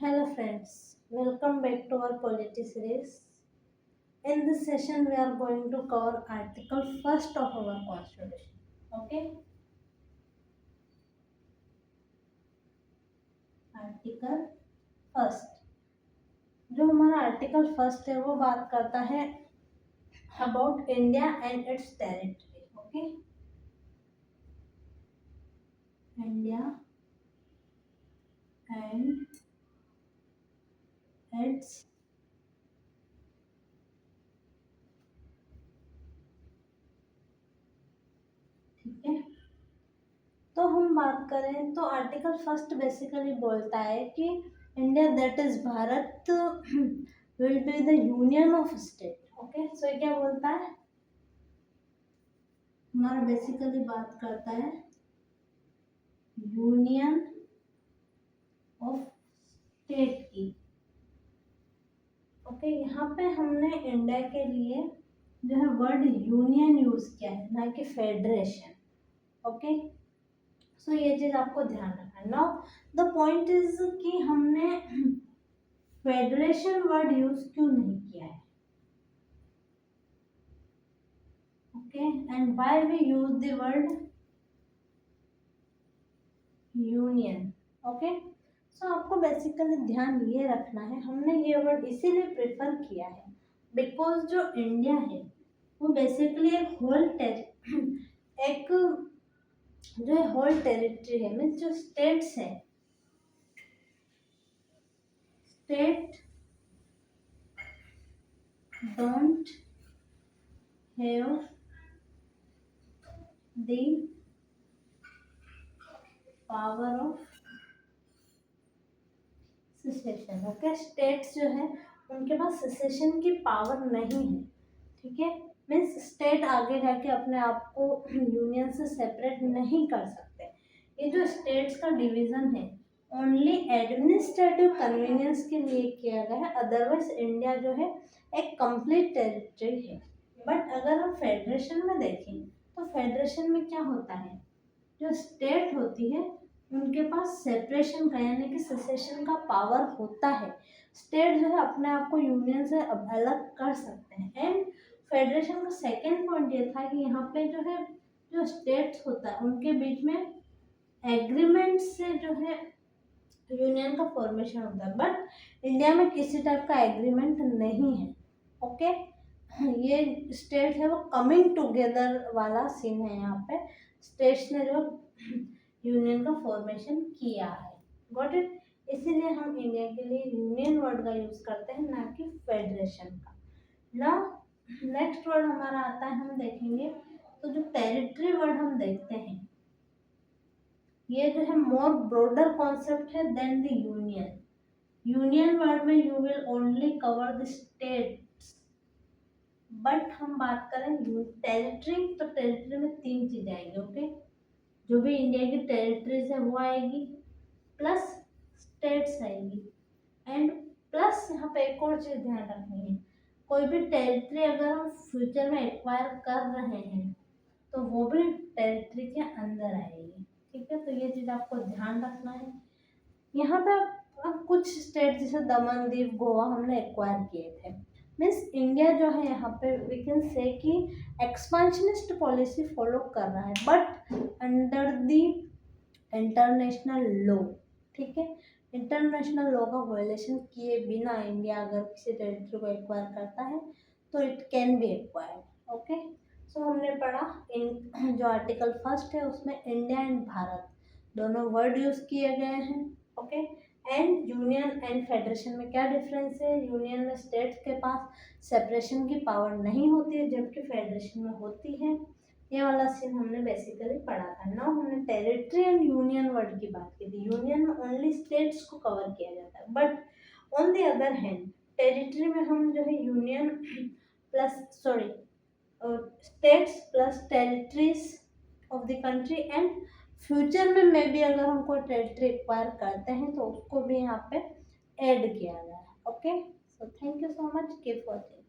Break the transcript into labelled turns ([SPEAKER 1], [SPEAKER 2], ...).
[SPEAKER 1] Hello friends, welcome back to our polity series. In this session, we are going to cover Article first of our Constitution. Okay, Article first. जो हमारा article first है वो बात करता है about India and it's territory. Okay, India and it's ठीक है. तो हम बात करें तो आर्टिकल फर्स्ट बेसिकली बोलता है कि India that is Bharat will be the union of state. Okay, so ये क्या बोलता है, हमारा बेसिकली बात करता है यूनियन ऑफ स्टेट की. ओके, यहाँ पे हमने इंडिया के लिए जो है वर्ड यूनियन यूज किया है, ना कि फेडरेशन. ओके, सो ये चीज आपको ध्यान रखना है. नाउ द पॉइंट इज कि हमने फेडरेशन वर्ड यूज क्यों नहीं किया है. Okay, and why we use the word union. Okay, so आपको बेसिकली ध्यान ये रखना है, हमने ये वर्ड इसीलिए प्रेफर किया है बिकॉज जो इंडिया है वो बेसिकली एक होल एक जो है होल टेरिटरी है, मीन्स जो स्टेट्स है, state don't have the power of cessation. Okay, states जो है उनके पास सिसेशन की पावर नहीं है. ठीक है, मीन्स स्टेट आगे जाके अपने आप को यूनियन से सेपरेट नहीं कर सकते. ये जो स्टेट्स का डिवीजन है ओनली एडमिनिस्ट्रेटिव कन्वीनियंस के लिए किया गया है, अदरवाइज इंडिया जो है एक कंप्लीट टेरिटरी है. बट अगर हम फेडरेशन में देखें तो फेडरेशन में क्या होता है, जो स्टेट होती है उनके पास सेपरेशन का यानी कि सेसेशन का पावर होता है. स्टेट जो है अपने आप को यूनियन से अलग कर सकते हैं. एंड फेडरेशन का सेकेंड पॉइंट ये था कि यहाँ पे जो है जो स्टेट्स होता है उनके बीच में एग्रीमेंट से जो है यूनियन का फॉर्मेशन होता है. बट इंडिया में किसी टाइप का एग्रीमेंट नहीं है. ओके, ये स्टेट है वो कमिंग टुगेदर वाला सीन है. यहाँ पे स्टेट्स ने जो यूनियन का फॉर्मेशन किया है. Got it. इसीलिए हम इंडिया के लिए यूनियन वर्ड का यूज करते हैं, ना कि फेडरेशन का. नाउ नेक्स्ट वर्ड हमारा आता है, हम देखेंगे तो जो टेरिटरी वर्ड हम देखते हैं ये जो है मोर ब्रॉडर कॉन्सेप्ट है then the union. Union word में you will only cover the states. But हम बात करें टेरिटरी तो टेरिटरी में तीन चीजें आएंगी. ओके, जो भी इंडिया की टेरिटरीज है वो आएगी, प्लस स्टेट्स आएगी, एंड प्लस यहाँ पे एक और चीज ध्यान रखनी है, कोई भी टेरिटरी अगर हम फ्यूचर में एक्वायर कर रहे हैं तो वो भी टेरिटरी के अंदर आएगी. ठीक है, तो ये चीज आपको ध्यान रखना है. यहाँ पे अब कुछ स्टेट जैसे दमन दीव गोवा हमने एक्वायर किए थे. मीन्स इंडिया जो है यहाँ पे वी कैन से कि एक्सपांशनिस्ट पॉलिसी फॉलो कर रहा है, but under the international law. ठीक है, इंटरनेशनल लॉ का वायलेशन किए बिना इंडिया अगर किसी टेरिटरी को एक्वायर करता है तो it can be acquired. Okay, so हमने पढ़ा इन जो आर्टिकल फर्स्ट है उसमें इंडिया एंड भारत दोनों वर्ड यूज किए गए हैं. Okay, and union and federation में क्या डिफरेंस है, यूनियन में स्टेट्स के पास सेपरेशन की पावर नहीं होती है जबकि फेडरेशन में होती है. ये वाला सीन हमने बेसिकली पढ़ा था. नाउ हमने टेरिटरी एंड यूनियन वर्ड की बात की थी. यूनियन में ओनली स्टेट्स को कवर किया जाता है, but on the other hand territory में हम जो है union plus sorry states plus territories of the country, and future में मे बी अगर हम कोई टेरिटरी एक्वायर करते हैं तो उसको भी यहाँ पे ऐड किया गया है. Okay, so thank you so much, keep watching.